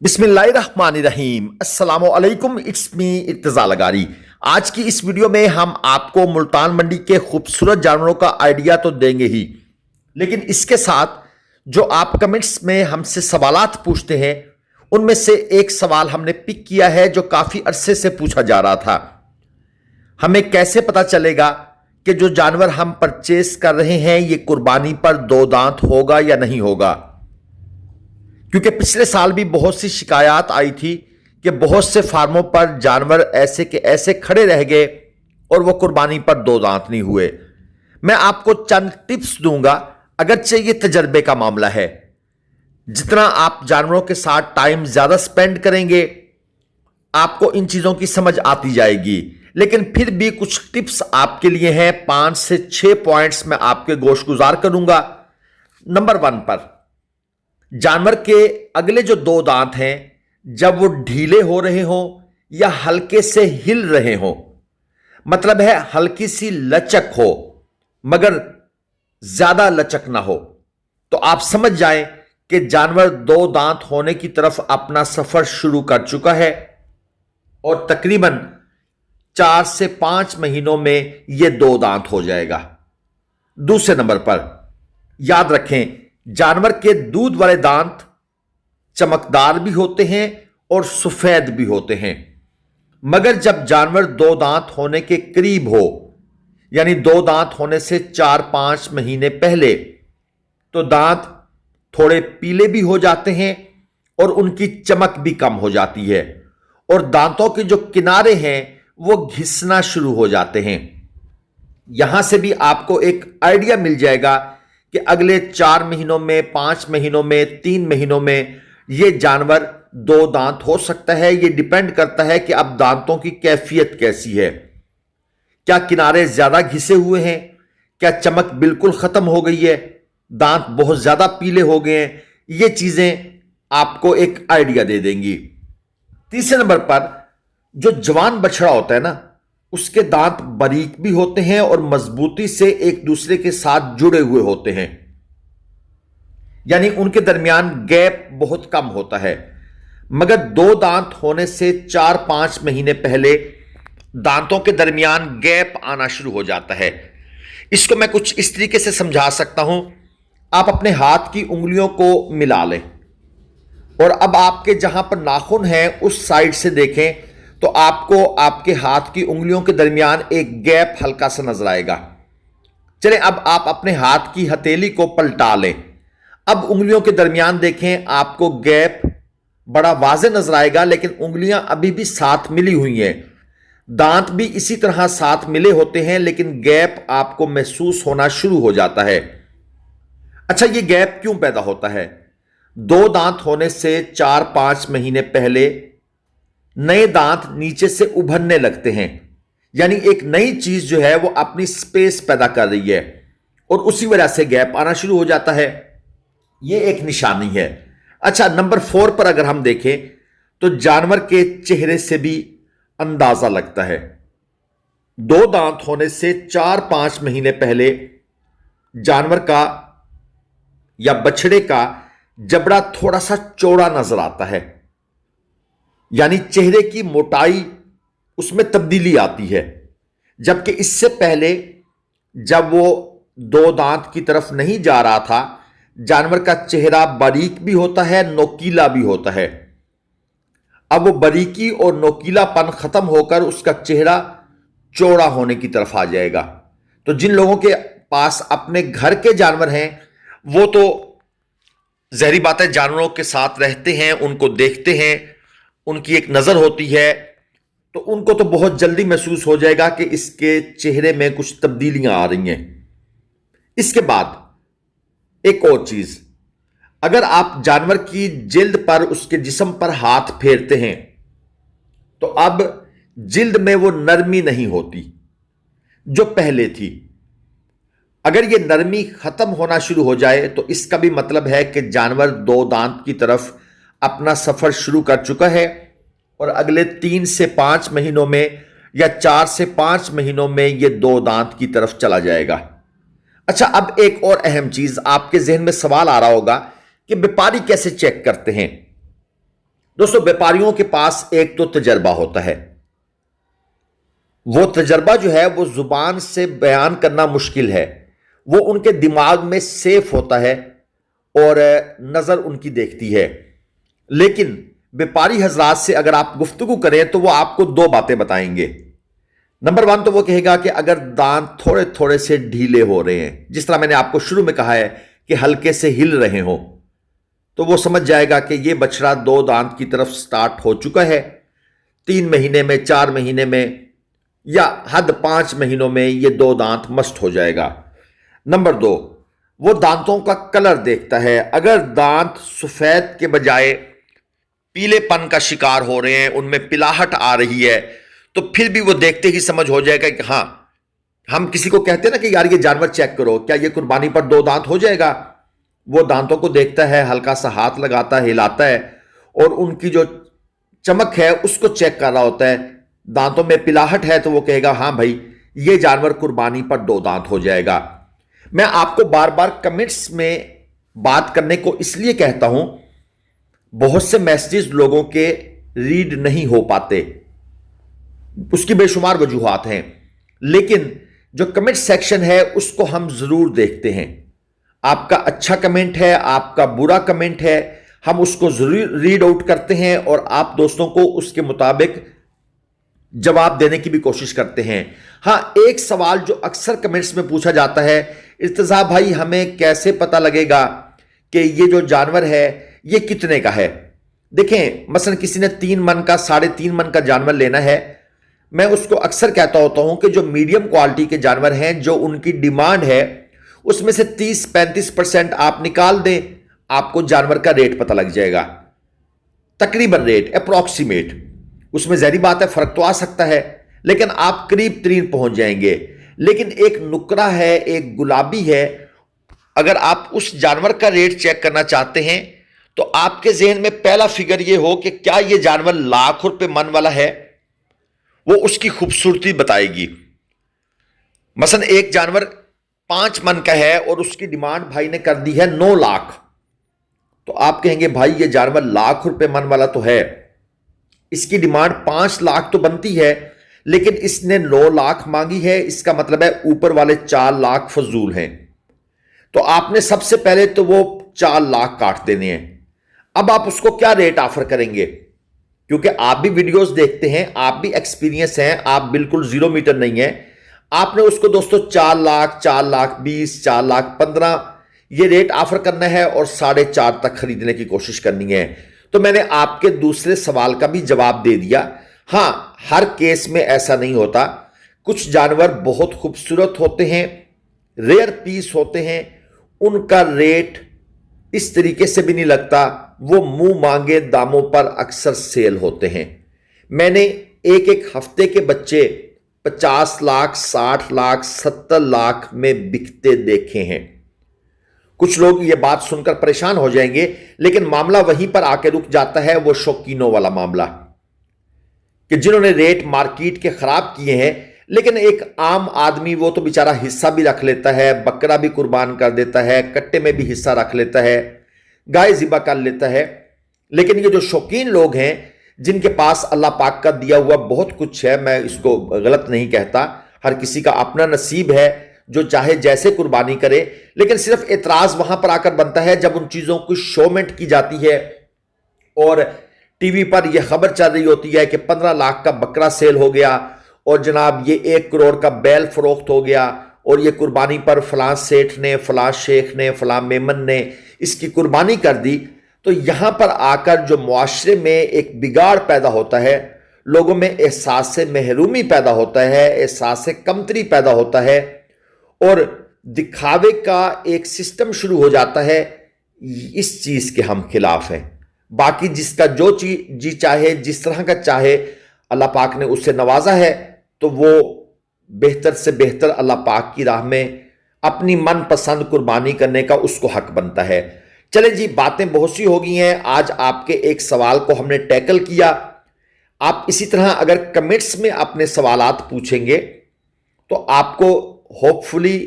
बिस्मिल्लाहिर्रहमानिर्रहीम अस्सलाम वालेकुम। It's me Irtiza Lagari. आज की इस वीडियो में हम आपको मुल्तान मंडी के खूबसूरत जानवरों का आइडिया तो देंगे ही, लेकिन इसके साथ जो आप कमेंट्स में हमसे सवालात पूछते हैं उनमें से एक सवाल हमने पिक किया है जो काफ़ी अरसे से पूछा जा रहा था। हमें कैसे पता चलेगा कि जो जानवर हम परचेस कर रहे हैं ये कुर्बानी पर दो दांत होगा या नहीं होगा, क्योंकि पिछले साल भी बहुत सी शिकायत आई थी कि बहुत से फार्मों पर जानवर ऐसे के ऐसे खड़े रह गए और वो कुर्बानी पर दो दांत नहीं हुए। मैं आपको चंद टिप्स दूंगा, अगरचे ये तजर्बे का मामला है। जितना आप जानवरों के साथ टाइम ज्यादा स्पेंड करेंगे आपको इन चीजों की समझ आती जाएगी, लेकिन फिर भी कुछ टिप्स आपके लिए हैं। 5 से 6 पॉइंट्स मैं आपके गोशगुजार करूंगा। नंबर 1 पर, जानवर के अगले जो दो दांत हैं जब वो ढीले हो रहे हो या हल्के से हिल रहे हो, मतलब है हल्की सी लचक हो मगर ज्यादा लचक ना हो, तो आप समझ जाएं कि जानवर दो दांत होने की तरफ अपना सफर शुरू कर चुका है और तकरीबन 4 से 5 महीनों में यह दो दांत हो जाएगा। दूसरे नंबर पर, याद रखें जानवर के दूध वाले दांत चमकदार भी होते हैं और सफेद भी होते हैं, मगर जब जानवर दो दांत होने के करीब हो, यानी दो दांत होने से 4-5 महीने पहले, तो दांत थोड़े पीले भी हो जाते हैं और उनकी चमक भी कम हो जाती है और दांतों के जो किनारे हैं वो घिसना शुरू हो जाते हैं। यहां से भी आपको एक आइडिया मिल जाएगा कि अगले 4 महीनों में, 5 महीनों में, 3 महीनों में यह जानवर दो दांत हो सकता है। यह डिपेंड करता है कि अब दांतों की कैफियत कैसी है। क्या किनारे ज्यादा घिसे हुए हैं, क्या चमक बिल्कुल खत्म हो गई है, दांत बहुत ज्यादा पीले हो गए हैं, ये चीजें आपको एक आइडिया दे देंगी। तीसरे नंबर पर, जो जवान बछड़ा होता है ना, उसके दांत बारीक भी होते हैं और मजबूती से एक दूसरे के साथ जुड़े हुए होते हैं, यानी उनके दरमियान गैप बहुत कम होता है। मगर दो दांत होने से 4-5 महीने पहले दांतों के दरमियान गैप आना शुरू हो जाता है। इसको मैं कुछ इस तरीके से समझा सकता हूं। आप अपने हाथ की उंगलियों को मिला लें और अब आपके जहां पर नाखून है उस साइड से देखें तो आपको आपके हाथ की उंगलियों के दरमियान एक गैप हल्का सा नजर आएगा। चलें अब आप अपने हाथ की हथेली को पलटा लें। अब उंगलियों के दरमियान देखें, आपको गैप बड़ा वाज़े नजर आएगा, लेकिन उंगलियां अभी भी साथ मिली हुई हैं। दांत भी इसी तरह साथ मिले होते हैं, लेकिन गैप आपको महसूस होना शुरू हो जाता है। अच्छा, यह गैप क्यों पैदा होता है? दो दांत होने से 4-5 महीने पहले नए दांत नीचे से उभरने लगते हैं, यानी एक नई चीज जो है वो अपनी स्पेस पैदा कर रही है और उसी वजह से गैप आना शुरू हो जाता है। यह एक निशानी है। अच्छा, नंबर 4 पर अगर हम देखें तो जानवर के चेहरे से भी अंदाजा लगता है। दो दांत होने से 4-5 महीने पहले जानवर का या बछड़े का जबड़ा थोड़ा सा चौड़ा नजर आता है, यानी चेहरे की मोटाई उसमें तब्दीली आती है। जबकि इससे पहले जब वो दो दांत की तरफ नहीं जा रहा था, जानवर का चेहरा बारीक भी होता है, नोकीला भी होता है। अब वो बारीकी और नोकीलापन खत्म होकर उसका चेहरा चौड़ा होने की तरफ आ जाएगा। तो जिन लोगों के पास अपने घर के जानवर हैं वो तो ज़ाहिर बात है जानवरों के साथ रहते हैं, उनको देखते हैं, उनकी एक नजर होती है, तो उनको तो बहुत जल्दी महसूस हो जाएगा कि इसके चेहरे में कुछ तब्दीलियां आ रही हैं। इसके बाद एक और चीज, अगर आप जानवर की जिल्द पर, उसके जिस्म पर हाथ फेरते हैं तो अब जिल्द में वो नरमी नहीं होती जो पहले थी। अगर ये नरमी खत्म होना शुरू हो जाए तो इसका भी मतलब है कि जानवर दो दांत की तरफ अपना सफर शुरू कर चुका है और अगले 3 से 5 महीनों में या 4 से 5 महीनों में यह दो दांत की तरफ चला जाएगा। अच्छा, अब एक और अहम चीज आपके जहन में सवाल आ रहा होगा कि व्यापारी कैसे चेक करते हैं। दोस्तों, व्यापारियों के पास एक तो तजर्बा होता है। वो तजर्बा जो है वो जुबान से बयान करना मुश्किल है, वो उनके दिमाग में सेफ होता है और नजर उनकी देखती है। लेकिन व्यापारी हजरात से अगर आप गुफ्तगू करें तो वो आपको दो बातें बताएंगे। नंबर वन तो वो कहेगा कि अगर दांत थोड़े थोड़े से ढीले हो रहे हैं, जिस तरह मैंने आपको शुरू में कहा है कि हल्के से हिल रहे हो, तो वो समझ जाएगा कि ये बछड़ा दो दांत की तरफ स्टार्ट हो चुका है। 3 महीने में, 4 महीने में या हद 5 महीनों में ये दो दांत मस्त हो जाएगा। नंबर 2, वो दांतों का कलर देखता है। अगर दांत सफेद के बजाय पीलेपन का शिकार हो रहे हैं, उनमें पिलाहट आ रही है, तो फिर भी वो देखते ही समझ हो जाएगा कि हाँ, हम किसी को कहते हैं ना कि यार ये जानवर चेक करो, क्या ये कुर्बानी पर 2 दांत हो जाएगा। वो दांतों को देखता है, हल्का सा हाथ लगाता है, हिलाता है और उनकी जो चमक है उसको चेक कर रहा होता है। दांतों में पिलाहट है तो वो कहेगा हाँ भाई, ये जानवर कुर्बानी पर 2 दांत हो जाएगा। मैं आपको बार बार कमेंट्स में बात करने को इसलिए कहता हूं, बहुत से मैसेजेस लोगों के रीड नहीं हो पाते, उसकी बेशुमार वजूहात हैं, लेकिन जो कमेंट सेक्शन है उसको हम जरूर देखते हैं। आपका अच्छा कमेंट है, आपका बुरा कमेंट है, हम उसको जरूर रीड आउट करते हैं और आप दोस्तों को उसके मुताबिक जवाब देने की भी कोशिश करते हैं। हां, एक सवाल जो अक्सर कमेंट्स में पूछा जाता है, इर्तिजा भाई हमें कैसे पता लगेगा कि ये जो जानवर है ये कितने का है। देखें, मसलन किसी ने 3 मन का, 3.5 मन का जानवर लेना है, मैं उसको अक्सर कहता होता हूं कि जो मीडियम क्वालिटी के जानवर हैं, जो उनकी डिमांड है, उसमें से 30-35% आप निकाल दें, आपको जानवर का रेट पता लग जाएगा। तकरीबन रेट अप्रॉक्सीमेट, उसमें ज़ाहिर बात है फर्क तो आ सकता है, लेकिन आप करीब तरीन पहुंच जाएंगे। लेकिन एक नुकरा है, एक गुलाबी है, अगर आप उस जानवर का रेट चेक करना चाहते हैं तो आपके जहन में पहला फिगर यह हो कि क्या यह जानवर लाख रुपए मन वाला है, वो उसकी खूबसूरती बताएगी। मसलन एक जानवर 5 मन का है और उसकी डिमांड भाई ने कर दी है 9 लाख, तो आप कहेंगे भाई ये जानवर लाख रुपए मन वाला तो है, इसकी डिमांड 5 लाख तो बनती है, लेकिन इसने 9 लाख मांगी है, इसका मतलब है ऊपर वाले 4 लाख फजूल हैं। तो आपने सबसे पहले तो वो 4 लाख काट देने हैं। अब आप उसको क्या रेट ऑफर करेंगे, क्योंकि आप भी वीडियोस देखते हैं, आप भी एक्सपीरियंस हैं, आप बिल्कुल 0 मीटर नहीं है। आपने उसको दोस्तों 4 लाख, 4 लाख 20, 4 लाख 15 ये रेट ऑफर करना है और 4.5 तक खरीदने की कोशिश करनी है। तो मैंने आपके दूसरे सवाल का भी जवाब दे दिया। हां, हर केस में ऐसा नहीं होता, कुछ जानवर बहुत खूबसूरत होते हैं, रेयर पीस होते हैं, उनका रेट इस तरीके से भी नहीं लगता, वो मुंह मांगे दामों पर अक्सर सेल होते हैं। मैंने एक हफ्ते के बच्चे 50 लाख, 60 लाख, 70 लाख में बिकते देखे हैं। कुछ लोग ये बात सुनकर परेशान हो जाएंगे, लेकिन मामला वहीं पर आके रुक जाता है, वो शौकीनों वाला मामला, कि जिन्होंने रेट मार्केट के खराब किए हैं। लेकिन एक आम आदमी वो तो बेचारा हिस्सा भी रख लेता है, बकरा भी कुर्बान कर देता है, कट्टे में भी हिस्सा रख लेता है, गाय ज़िबा कर लेता है। लेकिन ये जो शौकीन लोग हैं, जिनके पास अल्लाह पाक का दिया हुआ बहुत कुछ है, मैं इसको गलत नहीं कहता, हर किसी का अपना नसीब है, जो चाहे जैसे कुर्बानी करे, लेकिन सिर्फ एतराज वहां पर आकर बनता है जब उन चीजों की शोमेंट की जाती है और टीवी पर यह खबर चल रही होती है कि 15 लाख का बकरा सेल हो गया और जनाब ये 1 करोड़ का बैल फरोख्त हो गया और ये कुर्बानी पर फलां सेठ ने, फलां शेख ने, फलां मेमन ने इसकी कुर्बानी कर दी। तो यहां पर आकर जो मुआशरे में एक बिगाड़ पैदा होता है, लोगों में एहसास महरूमी पैदा होता है, एहसास कमतरी पैदा होता है और दिखावे का एक सिस्टम शुरू हो जाता है। इस चीज के हम खिलाफ हैं। बाकी जिसका जो चीज जी चाहे, जिस तरह का चाहे, अल्लाह पाक ने उससे नवाजा है, तो वो बेहतर से बेहतर अल्लाह पाक की राह में अपनी मनपसंद कुर्बानी करने का उसको हक बनता है। चले जी, बातें बहुत सी हो गई हैं, आज आपके एक सवाल को हमने टैकल किया। आप इसी तरह अगर कमेंट्स में अपने सवालात पूछेंगे तो आपको होपफुली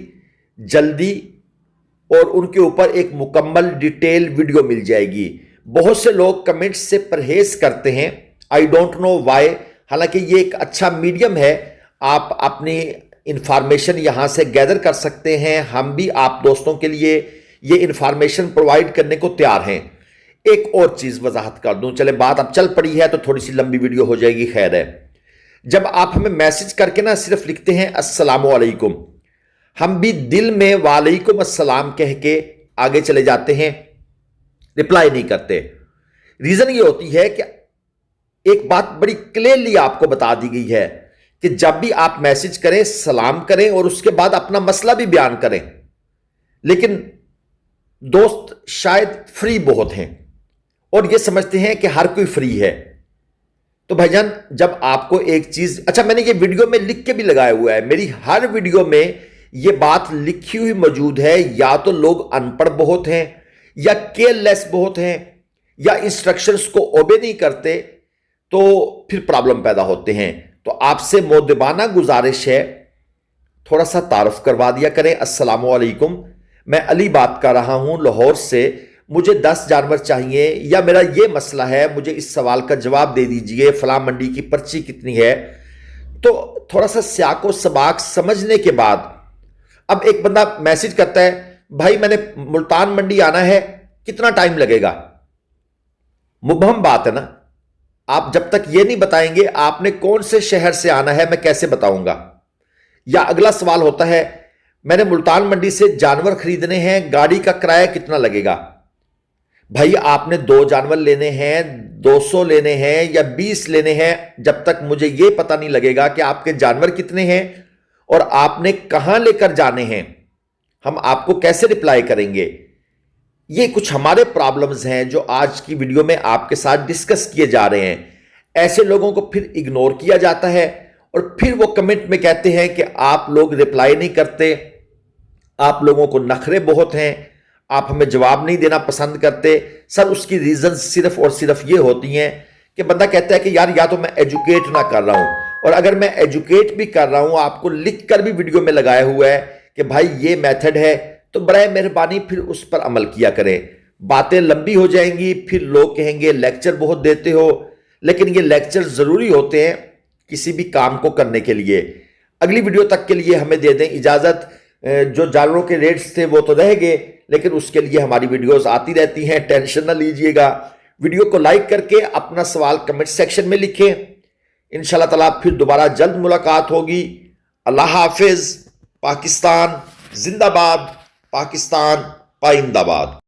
जल्दी और उनके ऊपर एक मुकम्मल डिटेल वीडियो मिल जाएगी। बहुत से लोग कमेंट्स से परहेज करते हैं, आई डोंट नो वाई। हालांकि ये एक अच्छा मीडियम है, आप अपनी इंफॉर्मेशन यहां से गैदर कर सकते हैं। हम भी आप दोस्तों के लिए ये इंफॉर्मेशन प्रोवाइड करने को तैयार हैं। एक और चीज वजाहत कर दूं, चले बात अब चल पड़ी है तो थोड़ी सी लंबी वीडियो हो जाएगी, खैर है। जब आप हमें मैसेज करके ना सिर्फ लिखते हैं अस्सलामु अलैकुम, हम भी दिल में वालेकुम अस्सलाम कह के आगे चले जाते हैं, रिप्लाई नहीं करते। रीजन ये होती है कि एक बात बड़ी क्लियरली आपको बता दी गई है कि जब भी आप मैसेज करें सलाम करें और उसके बाद अपना मसला भी बयान करें। लेकिन दोस्त शायद फ्री बहुत हैं और ये समझते हैं कि हर कोई फ्री है। तो भाईजान, जब आपको एक चीज, अच्छा मैंने ये वीडियो में लिख के भी लगाया हुआ है, मेरी हर वीडियो में ये बात लिखी हुई मौजूद है। या तो लोग अनपढ़ बहुत हैं, या केयरलेस बहुत हैं, या इंस्ट्रक्शंस को ओबे नहीं करते, तो फिर प्रॉब्लम पैदा होते हैं। तो आपसे मोदबाना गुजारिश है, थोड़ा सा तारुफ करवा दिया करें। अस्सलामु अलैकुम, मैं अली बात कर रहा हूं लाहौर से, मुझे 10 जानवर चाहिए, या मेरा ये मसला है, मुझे इस सवाल का जवाब दे दीजिए, फलां मंडी की पर्ची कितनी है। तो थोड़ा सा सियाको सबाक समझने के बाद अब एक बंदा मैसेज करता है, भाई मैंने मुल्तान मंडी आना है, कितना टाइम लगेगा। मुबहम बात है ना, आप जब तक ये नहीं बताएंगे आपने कौन से शहर से आना है, मैं कैसे बताऊंगा। या अगला सवाल होता है, मैंने मुल्तान मंडी से जानवर खरीदने हैं, गाड़ी का किराया कितना लगेगा। भाई आपने 2 जानवर लेने हैं, 200 लेने हैं या 20 लेने हैं, जब तक मुझे यह पता नहीं लगेगा कि आपके जानवर कितने हैं और आपने कहां लेकर जाने हैं, हम आपको कैसे रिप्लाई करेंगे। ये कुछ हमारे प्रॉब्लम्स हैं जो आज की वीडियो में आपके साथ डिस्कस किए जा रहे हैं। ऐसे लोगों को फिर इग्नोर किया जाता है और फिर वो कमेंट में कहते हैं कि आप लोग रिप्लाई नहीं करते, आप लोगों को नखरे बहुत हैं, आप हमें जवाब नहीं देना पसंद करते। सर उसकी रीजन सिर्फ और सिर्फ ये होती हैं कि बंदा कहता है कि यार या तो मैं एजुकेट ना कर रहा हूं, और अगर मैं एजुकेट भी कर रहा हूं, आपको लिख कर भी वीडियो में लगाया हुआ है कि भाई ये मेथड है, तो बराए मेहरबानी फिर उस पर अमल किया करें। बातें लंबी हो जाएंगी, फिर लोग कहेंगे लेक्चर बहुत देते हो, लेकिन ये लेक्चर जरूरी होते हैं किसी भी काम को करने के लिए। अगली वीडियो तक के लिए हमें दे दें इजाजत। जो जानवरों के रेट्स थे वो तो रह गए, लेकिन उसके लिए हमारी वीडियोस आती रहती हैं, टेंशन ना लीजिएगा। वीडियो को लाइक करके अपना सवाल कमेंट सेक्शन में लिखें। इंशाल्लाह ताला फिर दोबारा जल्द मुलाकात होगी। अल्लाह हाफिज। पाकिस्तान जिंदाबाद, पाकिस्तान पाइंदाबाद।